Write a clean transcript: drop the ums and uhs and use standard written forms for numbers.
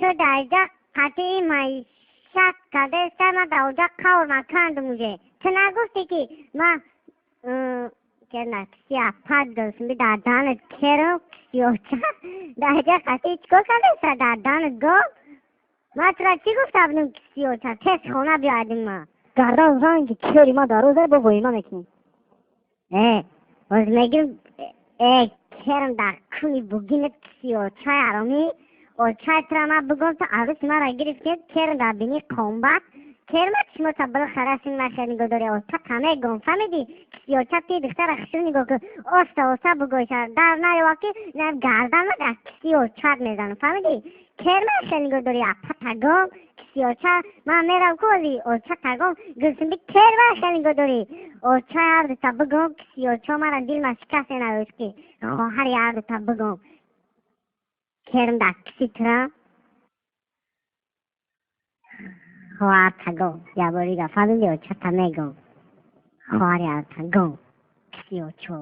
تو در جا قطعی معیشت کده ما در اونجا کار مکند موجه. تو نگفتی که ما که نکسی اپد دستم بی در دانت کرم کسیوچه در جا قطعی چکو کده در دانت گم ما ترا چی گفت بودم کسیوچه تست خونه بیادیم ما گردن زن که کری ما در روزه با ویما میکنیم از میگیم کرم در کنی بگینت کسیوچه آرامی و چای ترا ما بگم تو عروس ما را گرفتید کرم در بینی قومبت کرم شما تا بل خراسین مشهدی گداری و تا کمه گم فهمیدی کسیوچه تی دختر خشونی گو که اوستا بگوی شد در نای واقعی گردن ما در کسیوچه میزنم فهمیدی کرم شنی گداری اپا تگم کسیوچه ما میرم کوزی و چه تگم گلسیم بی کرم شنی گداری و چای عرض تا بگم کسیوچه ما را دیل ما شکسته نویش که خواهری عرض تا بگم کرم در کسی ترا خواهر تگم یا باری گفت فهمیدی و چه تا میگم خواهری عرض تگم کسیوچه